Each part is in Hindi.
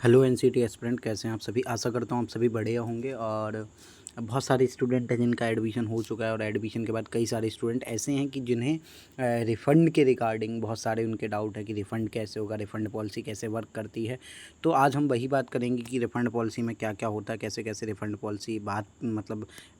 हेलो एनसीटी एस्पिरेंट, कैसे हैं आप सभी। आशा करता हूँ आप सभी बढ़िया होंगे। और बहुत सारे स्टूडेंट हैं जिनका एडमिशन हो चुका है और एडमिशन के बाद कई सारे स्टूडेंट ऐसे हैं कि जिन्हें रिफ़ंड के रिगार्डिंग बहुत सारे उनके डाउट है कि रिफ़ंड कैसे होगा, रिफ़ंड पॉलिसी कैसे वर्क करती है। तो आज हम वही बात करेंगे कि रिफ़ंड पॉलिसी में क्या क्या होता है, कैसे कैसे refund policy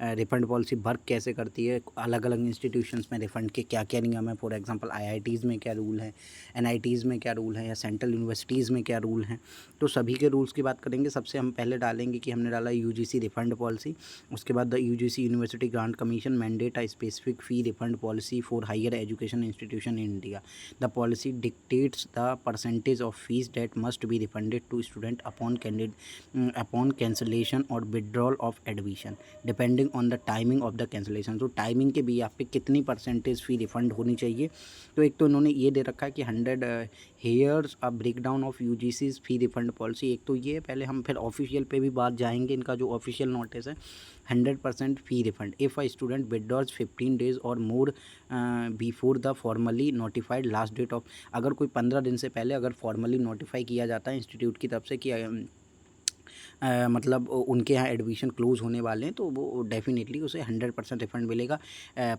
refund policy work कैसे करती है, अलग अलग इंस्टीट्यूशंस में रिफ़ंड के क्या क्या नियम है। फॉर एग्जाम्पल IITs में क्या रूल है, NITs में क्या रूल है, या सेंट्रल यूनिवर्सिटीज़ में क्या रूल हैं। तो सभी के रूल्स की बात करेंगे। सबसे हम पहले डालेंगे कि हमने डाला UGC रिफ़ंड पॉलिसी। उसके बाद the UGC university grant commission mandate a specific fee refund policy for higher education institution in India. The policy dictates the percentage of fees that must be refunded to student upon cancellation और withdrawal of admission depending on the timing of the cancellation. तो टाइमिंग के भी आप पे कितनी परसेंटेज फ़ी रिफ़ंड होनी चाहिए। तो एक तो इन्होंने ये दे रखा है कि 100 hairs a breakdown of UGC's fee refund policy. एक तो ये पहले हम फिर ऑफिशियल पे भी बात जाएंगे। इनका जो ऑफिशियल नोटिस है 100% fee refund if a student withdraws 15 days और more before the formally notified last date of. अगर कोई 15 दिन से पहले अगर फॉर्मली नोटिफाई किया जाता है इंस्टीट्यूट की तरफ से कि उनके यहाँ एडमिशन क्लोज़ होने वाले हैं, तो वो डेफिनेटली उसे 100% रिफ़ंड मिलेगा।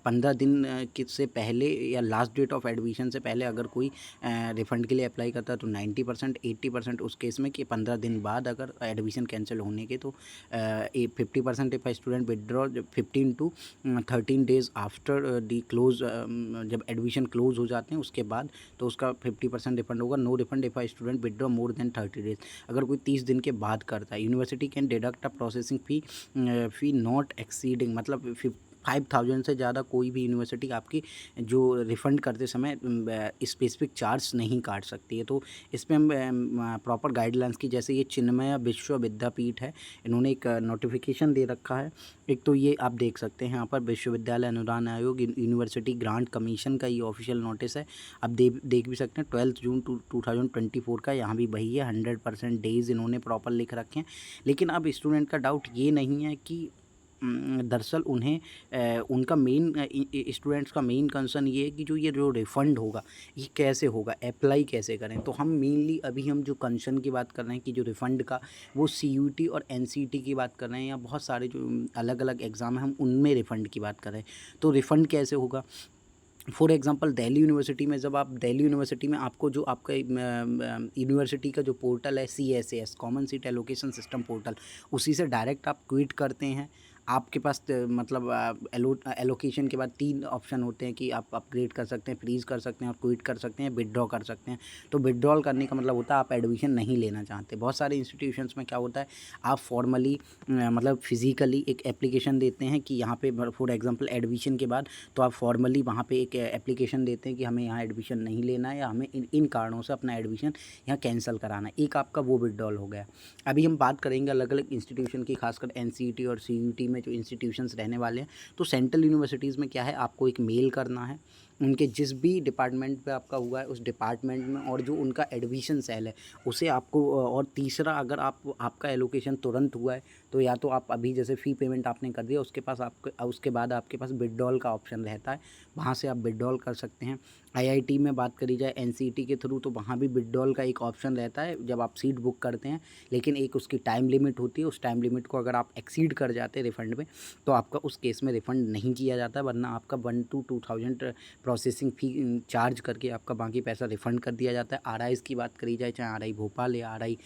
15 दिन से पहले या लास्ट डेट ऑफ एडमिशन से पहले अगर कोई रिफ़ंड के लिए अप्लाई करता है तो 90%, 80% उस केस में कि 15 दिन बाद अगर एडमिशन कैंसिल होने के तो 50% if student withdraw 15 to 13 days after the close. जब एडमिशन क्लोज हो जाते हैं उसके बाद तो उसका 50% रिफ़ंड होगा। No refund if student withdraw more than 30 days. अगर कोई 30 दिन के बाद करता है, university can deduct a processing fee not exceeding, मतलब 5000 से ज़्यादा कोई भी यूनिवर्सिटी आपकी जो रिफ़ंड करते समय स्पेसिफिक चार्ज नहीं काट सकती है। तो इस पर हम प्रॉपर गाइडलाइंस की, जैसे ये चिन्मय विश्व विद्यापीठ है, इन्होंने एक नोटिफिकेशन दे रखा है। एक तो ये आप देख सकते हैं यहाँ पर विश्वविद्यालय अनुदान आयोग यूनिवर्सिटी ग्रांट कमीशन का ये ऑफिशियल नोटिस है। आप देख भी सकते हैं 12 जून 2024 का। यहाँ भी वही है, 100% डेज इन्होंने प्रॉपर लिख रखे हैं। लेकिन अब स्टूडेंट का डाउट ये नहीं है कि दरअसल उन्हें उनका मेन स्टूडेंट्स का मेन कंसर्न ये है कि जो रिफ़ंड होगा ये कैसे होगा, अप्लाई कैसे करें। तो हम मेनली अभी हम जो कंसर्न की बात कर रहे हैं कि जो रिफ़ंड का वो CUT और NCT की बात कर रहे हैं, या बहुत सारे जो अलग अलग एग्ज़ाम हैं हम उनमें रिफ़ंड की बात कर रहे हैं। तो रिफ़ंड कैसे होगा। फॉर एग्जांपल दिल्ली यूनिवर्सिटी में, जब आप दिल्ली यूनिवर्सिटी में आपको जो आपका यूनिवर्सिटी का जो पोर्टल है CSAS common seat allocation system portal, उसी से डायरेक्ट आप क्विट करते हैं। आपके पास एलोकेशन के बाद 3 ऑप्शन होते हैं कि आप अपग्रेड कर सकते हैं, फ्रीज़ कर सकते हैं और क्विट कर सकते हैं, विदड्रॉ कर सकते हैं। तो विदड्रॉल करने का मतलब होता है आप एडमिशन नहीं लेना चाहते। बहुत सारे इंस्टीट्यूशंस में क्या होता है, आप फॉर्मली फिज़िकली एक एप्लीकेशन देते हैं कि यहाँ पे फॉर एग्जांपल एडमिशन के बाद तो आप फॉर्मली वहाँ पे एक एप्लीकेशन देते हैं कि हमें यहाँ एडमिशन नहीं लेना है, या हमें इन कारणों से अपना एडमिशन यहाँ कैंसिल कराना है। एक आपका वो विड्रॉल हो गया। अभी हम बात करेंगे अलग अलग इंस्टीट्यूशन की, खासकर NCT और CUT में जो इंस्टीट्यूशंस रहने वाले हैं। तो सेंट्रल यूनिवर्सिटीज़ में क्या है, आपको एक मेल करना है उनके जिस भी डिपार्टमेंट पे आपका हुआ है उस डिपार्टमेंट में, और जो उनका एडमिशन सेल है उसे आपको, और तीसरा अगर आपका एलोकेशन तुरंत हुआ है तो या तो आप अभी जैसे फ़ी पेमेंट आपने कर दिया उसके बाद आपके पास विड्रॉल का ऑप्शन रहता है, वहाँ से आप विड्रॉल कर सकते हैं। IIT में बात करी जाए NCT के थ्रू, तो वहाँ भी विड्रॉल का एक ऑप्शन रहता है जब आप सीट बुक करते हैं, लेकिन एक उसकी टाइम लिमिट होती है। उस टाइम लिमिट को अगर आप एक्सीड कर जाते हैं रिफ़ंड में तो आपका उस केस में रिफ़ंड नहीं किया जाता, वरना आपका 1 to 2000 प्रोसेसिंग फ़ी चार्ज करके आपका बाकी पैसा रिफ़ंड कर दिया जाता है। RIs की बात करी जाए, चाहे RI भोपाल या RI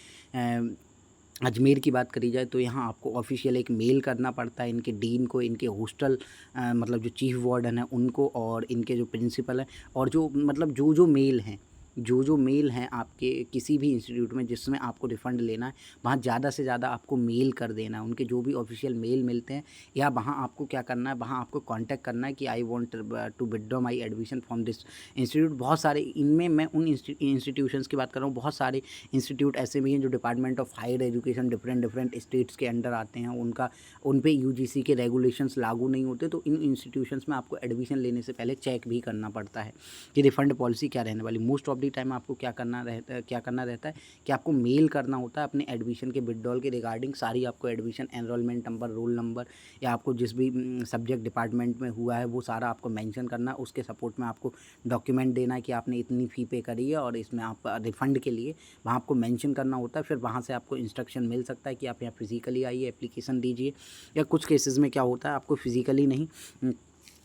अजमेर की बात करी जाए, तो यहाँ आपको ऑफिशियल एक मेल करना पड़ता है इनके डीन को, इनके हॉस्टल जो चीफ वार्डन है उनको, और इनके जो प्रिंसिपल हैं, और जो मेल हैं आपके किसी भी इंस्टीट्यूट में जिसमें आपको रिफ़ंड लेना है, वहाँ ज़्यादा से ज़्यादा आपको मेल कर देना है। उनके जो भी ऑफिशियल मेल मिलते हैं, या वहाँ आपको क्या करना है, वहाँ आपको कांटेक्ट करना है कि I want to withdraw my admission from this institute. बहुत सारे इनमें मैं उन इंस्टीट्यूशंस की बात कर रहा हूँ। बहुत सारे इंस्टीट्यूट ऐसे भी हैं जो department of higher education different states के अंडर आते हैं, उन पे UGC के रेगुलेशंस लागू नहीं होते। तो इन इंस्टीट्यूशंस में आपको एडमिशन लेने से पहले चेक भी करना पड़ता है कि रिफ़ंड पॉलिसी क्या रहने वाली। Most of the only time आपको क्या करना रहता है कि आपको मेल करना होता है अपने एडमिशन के विथड्रॉल के रिगार्डिंग सारी आपको admission enrolment number, roll number या आपको जिस भी सब्जेक्ट डिपार्टमेंट में हुआ है वो सारा आपको मेंशन करना है। उसके सपोर्ट में आपको डॉक्यूमेंट देना है कि आपने इतनी फ़ी पे करी है और इसमें आप रिफ़ंड के लिए वहाँ आपको मेंशन करना होता है। फिर वहाँ से आपको इंस्ट्रक्शन मिल सकता है कि आप यहाँ फिज़िकली आइए, एप्लीकेशन दीजिए, या कुछ केसेस में क्या होता है आपको फिज़िकली नहीं,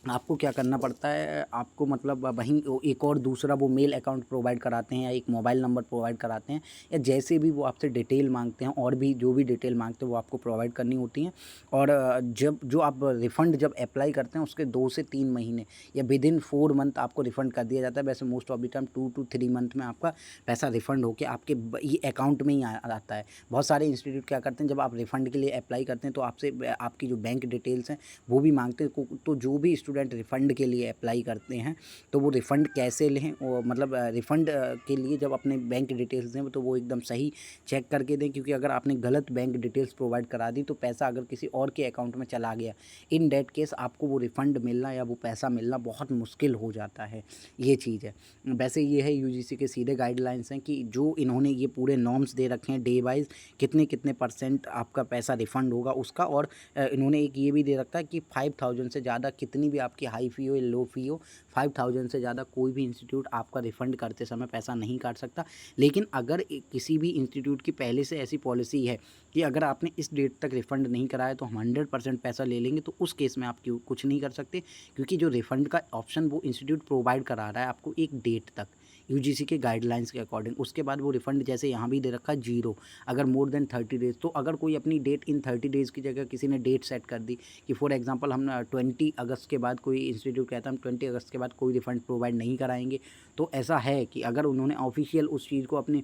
आपको क्या करना पड़ता है, आपको मतलब वहीं एक और दूसरा वो मेल अकाउंट प्रोवाइड कराते हैं या एक मोबाइल नंबर प्रोवाइड कराते हैं, या जैसे भी वो आपसे डिटेल मांगते हैं और भी जो भी डिटेल मांगते हैं वो आपको प्रोवाइड करनी होती हैं। और जब जो आप रिफ़ंड जब अप्लाई करते हैं उसके 2 से 3 महीने या विदिन 4 मंथ आपको रिफ़ंड कर दिया जाता है। वैसे most of the time 2 to 3 month में आपका पैसा रिफ़ंड होके आपके ये अकाउंट में ही आता है। बहुत सारे इंस्टीट्यूट क्या करते हैं, जब आप रिफ़ंड के लिए अप्लाई करते हैं तो आपसे आपकी जो बैंक डिटेल्स हैं वो भी मांगते हैं। तो जो भी स्टूडेंट रिफ़ंड के लिए अप्लाई करते हैं तो वो रिफ़ंड कैसे लें, और मतलब रिफ़ंड के लिए जब अपने बैंक डिटेल्स दें तो वो एकदम सही चेक करके दें, क्योंकि अगर आपने गलत बैंक डिटेल्स प्रोवाइड करा दी तो पैसा अगर किसी और के अकाउंट में चला गया, इन डेट केस आपको वो रिफ़ंड मिलना या वो पैसा मिलना बहुत मुश्किल हो जाता है। ये चीज़ है। वैसे ये है यूजीसी के सीधे गाइडलाइंस हैं कि जो इन्होंने ये पूरे नॉर्म्स दे रखे हैं डे वाइज कितने % आपका पैसा रिफ़ंड होगा उसका। और इन्होंने एक ये भी दे रखा है कि 5000 से ज़्यादा कितनी भी आपकी हाई फ़ी हो या लो फ़ी हो, 5000 से ज़्यादा कोई भी इंस्टीट्यूट आपका रिफ़ंड करते समय पैसा नहीं काट सकता। लेकिन अगर किसी भी इंस्टीट्यूट की पहले से ऐसी पॉलिसी है कि अगर आपने इस डेट तक रिफ़ंड नहीं कराया तो हम 100% पैसा ले लेंगे, तो उस केस में आप कुछ नहीं कर सकते, क्योंकि जो रिफ़ंड का ऑप्शन वो इंस्टीट्यूट प्रोवाइड करा रहा है आपको एक डेट तक यूजीसी के गाइडलाइंस के अकॉर्डिंग। उसके बाद वो रिफ़ंड जैसे यहाँ भी दे रखा है 0 अगर मोर देन 30 डेज़। तो अगर कोई अपनी डेट इन 30 डेज़ की जगह किसी ने डेट सेट कर दी कि फॉर एग्जांपल हम 20 अगस्त के बाद, कोई इंस्टीट्यूट कहता है हम 20 अगस्त के बाद कोई रिफ़ंड प्रोवाइड नहीं कराएंगे, तो ऐसा है कि अगर उन्होंने ऑफिशियल उस चीज़ को अपने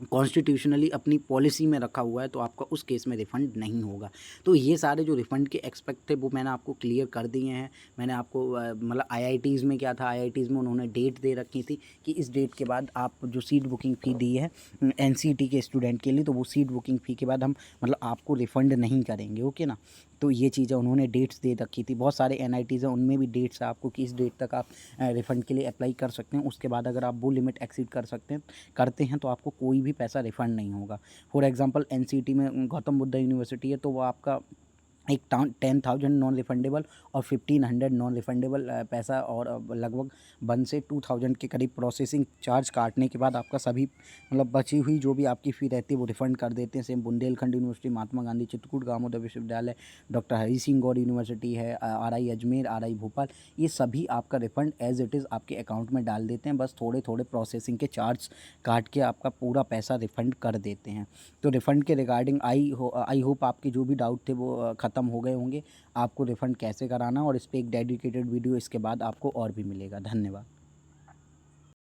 कॉन्स्टिट्यूशनली अपनी पॉलिसी में रखा हुआ है तो आपका उस केस में रिफ़ंड नहीं होगा। तो ये सारे जो रिफ़ंड के एस्पेक्ट थे वो मैंने आपको क्लियर कर दिए हैं। मैंने आपको मतलब आईआईटीज़ में क्या था, आईआईटीज़ में उन्होंने डेट दे रखी थी कि इस डेट के बाद आप जो सीट बुकिंग फ़ी दी है एनसीटी के स्टूडेंट के लिए, तो वो सीट बुकिंग फ़ी के बाद हम मतलब आपको रिफ़ंड नहीं करेंगे, ओके ना। तो ये चीज़ें उन्होंने डेट्स दे रखी थी। बहुत सारे एनआईटीज़ हैं उनमें भी डेट्स है आपको कि इस डेट तक आप रिफ़ंड के लिए अप्लाई कर सकते हैं। उसके बाद अगर आप वो लिमिट एक्सीड करते हैं तो आपको कोई भी पैसा रिफ़ंड नहीं होगा। फॉर एग्ज़ाम्पल एनसीटी में गौतम बुद्ध यूनिवर्सिटी है तो वो आपका एक 10,000 नॉन रिफंडेबल और 1500 नॉन रिफंडेबल पैसा, और लगभग 1 से 2000 के करीब प्रोसेसिंग चार्ज काटने के बाद आपका सभी मतलब बची हुई जो भी आपकी फ़ी रहती है वो रिफ़ंड कर देते हैं। सेम बुंदेलखंड यूनिवर्सिटी, महात्मा गांधी चित्रकूट ग्रामोदय विश्वविद्यालय, डॉक्टर हरी सिंह गौर यूनिवर्सिटी है, आरआई अजमेर, आरआई भोपाल, ये सभी आपका रिफ़ंड एज़ इट इज़ आपके अकाउंट में डाल देते हैं। बस थोड़े थोड़े प्रोसेसिंग के चार्ज काट के आपका पूरा पैसा रिफ़ंड कर देते हैं। तो रिफ़ंड के रिगार्डिंग आई होप आपके जो भी डाउट थे वो ख़त्म हो गए होंगे। आपको रिफ़ंड कैसे कराना और इस पे एक डेडिकेटेड वीडियो इसके बाद आपको और भी मिलेगा। धन्यवाद।